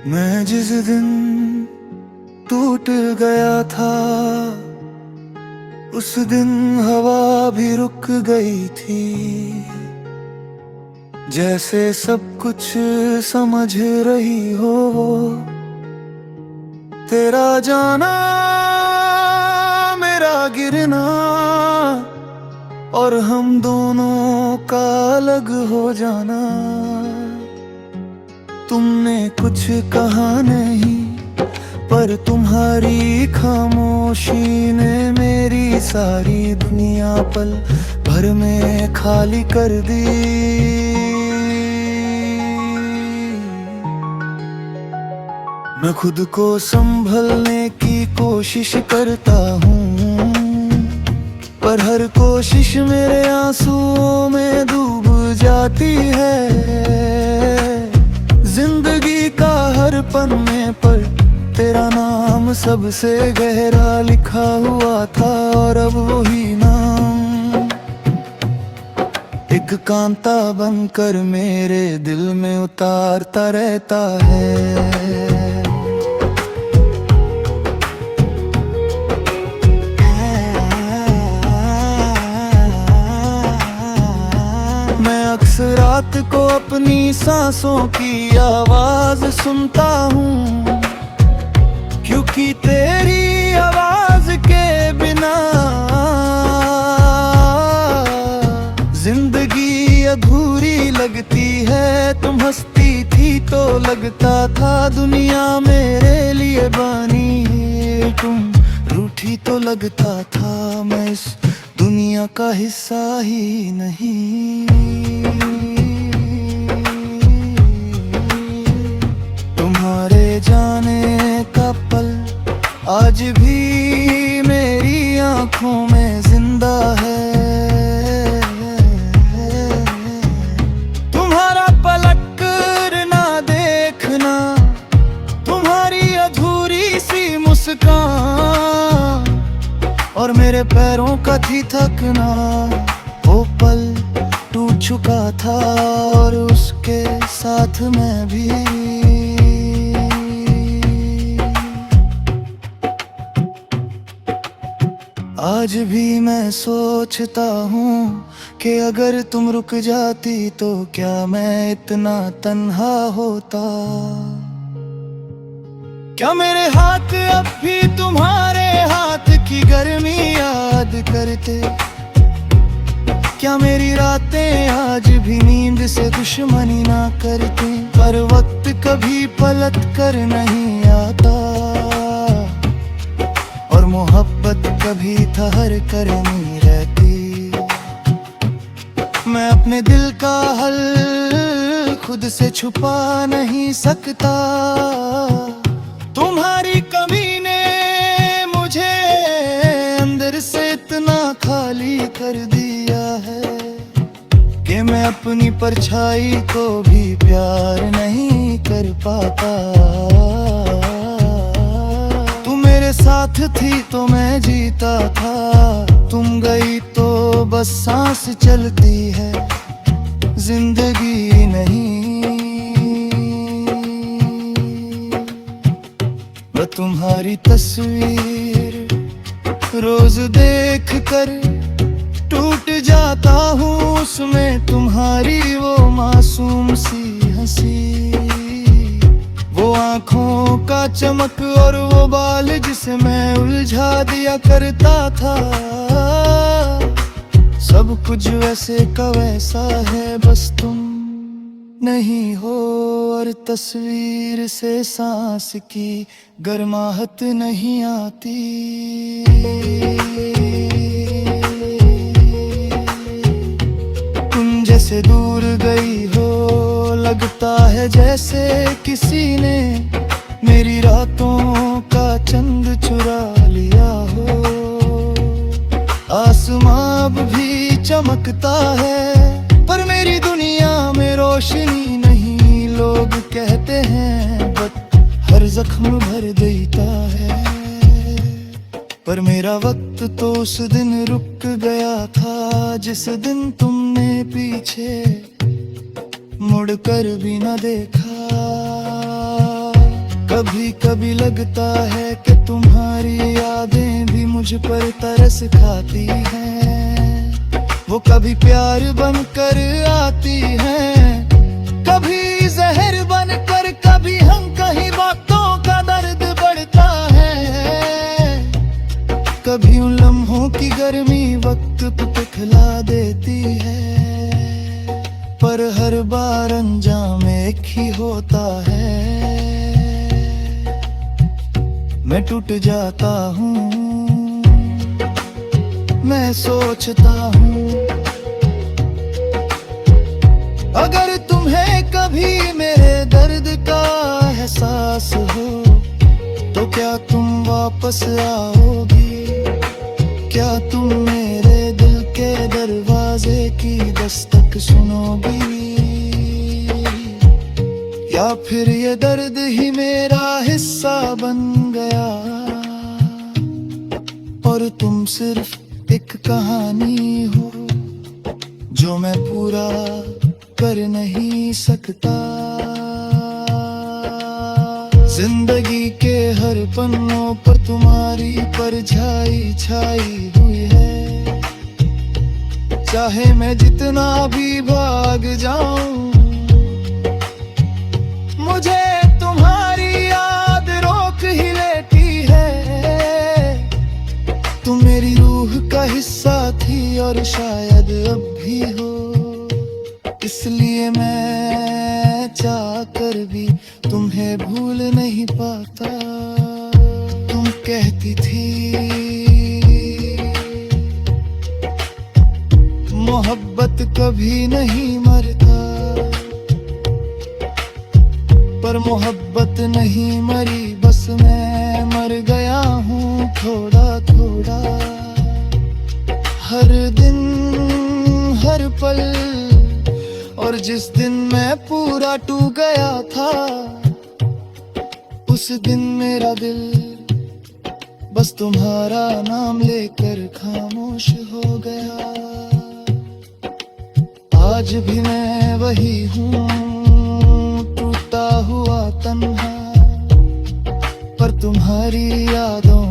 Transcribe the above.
मैं जिस दिन टूट गया था उस दिन हवा भी रुक गई थी। जैसे सब कुछ समझ रही हो, तेरा जाना मेरा गिरना और हम दोनों का अलग हो जाना। तुमने कुछ कहा नहीं पर तुम्हारी खामोशी ने मेरी सारी दुनिया पल भर में खाली कर दी। मैं खुद को संभलने की कोशिश करता हूँ पर हर कोशिश मेरे आंसुओं में डूब जाती है। जिंदगी का हर पन्ने पर तेरा नाम सबसे गहरा लिखा हुआ था और अब वही नाम एक कांता बनकर मेरे दिल में उतारता रहता है। मैं अक्सर रात को अपनी सांसों की आवाज सुनता हूँ, क्योंकि तेरी आवाज के बिना जिंदगी अधूरी लगती है। तुम हंसती थी तो लगता था दुनिया मेरे लिए बनी है। तुम रूठी तो लगता था मैं इस दुनिया का हिस्सा ही नहीं। तुम्हारे जाने का पल आज भी मेरी आंखों में जिंदा है। तुम्हारा पलट कर ना देखना, तुम्हारी अधूरी सी मुस्कान और मेरे पैरों का थी थकना। वो पल टूट चुका था और उसके साथ मैं भी। आज भी मैं सोचता हूँ कि अगर तुम रुक जाती तो क्या मैं इतना तन्हा होता। क्या मेरे हाथ अब भी तुम्हारे हाथ की गर्मी याद करते? क्या मेरी रातें आज भी नींद से दुश्मनी ना करती? पर वक्त कभी पलट कर नहीं आता और मोहब्बत कभी ठहर कर नहीं रहती। मैं अपने दिल का हल खुद से छुपा नहीं सकता। तुम्हारी कमी ने मुझे अंदर से इतना खाली कर दिया है कि मैं अपनी परछाई को भी प्यार नहीं कर पाता। तुम मेरे साथ थी तो मैं जीता था, तुम गई तो बस सांस चलती है, जिंदगी नहीं। मैं तुम्हारी तस्वीर रोज देख कर टूट जाता हूँ, उसमें तुम्हारी वो मासूम सी हंसी, वो आँखों का चमक और वो बाल जिसे मैं उलझा दिया करता था। सब कुछ वैसे का वैसा है, बस तुम नहीं हो और तस्वीर से सांस की गर्माहट नहीं आती। तुम जैसे दूर गई हो, लगता है जैसे किसी ने मेरी रातों का चंद चुरा लिया हो। आसमां अब भी चमकता है पर मेरी दुनिया में रोशनी नहीं। लोग कहते हैं बट हर जख्म भर देता है। पर मेरा वक्त तो उस दिन रुक गया था जिस दिन तुमने पीछे मुड़कर भी न देखा। कभी कभी लगता है कि तुम्हारी यादें भी मुझ पर तरस खाती हैं। वो कभी प्यार बनकर आती हैं, कभी जहर बनकर, कभी हम कहीं बातों का दर्द बढ़ता है। कभी उन लम्हों की गर्मी वक्त पे पिघला देती है, पर हर बार अंजाम एक ही होता है। मैं टूट जाता हूँ, मैं सोचता हूँ, अगर तुम्हें कभी मेरे दर्द का एहसास हो तो क्या तुम वापस आओगी? क्या तुम मेरे दिल के दरवाजे की दस्तक सुनोगी? या फिर ये दर्द ही मेरा हिस्सा बन गया और तुम सिर्फ एक कहानी हो जो मैं पूरा कर नहीं सकता। जिंदगी के हर पन्नों पर तुम्हारी परछाई छाई हुई है। चाहे मैं जितना भी भाग जाऊं, मुझे तुम्हारी याद रोक ही लेती है। तुम मेरी रूह का हिस्सा थी और शायद अब भी हो, इसलिए मैं चाह कर भी तुम्हें भूल नहीं पाता। तुम कहती थी मोहब्बत कभी नहीं मरता, पर मोहब्बत नहीं मरी, बस मैं मर गया हूँ थोड़ा थोड़ा। हर दिन हर पल, और जिस दिन मैं पूरा टूट गया था उस दिन मेरा दिल बस तुम्हारा नाम लेकर खामोश हो गया। आज भी मैं वही हूँ, टूटा हुआ तन्हा, पर तुम्हारी यादों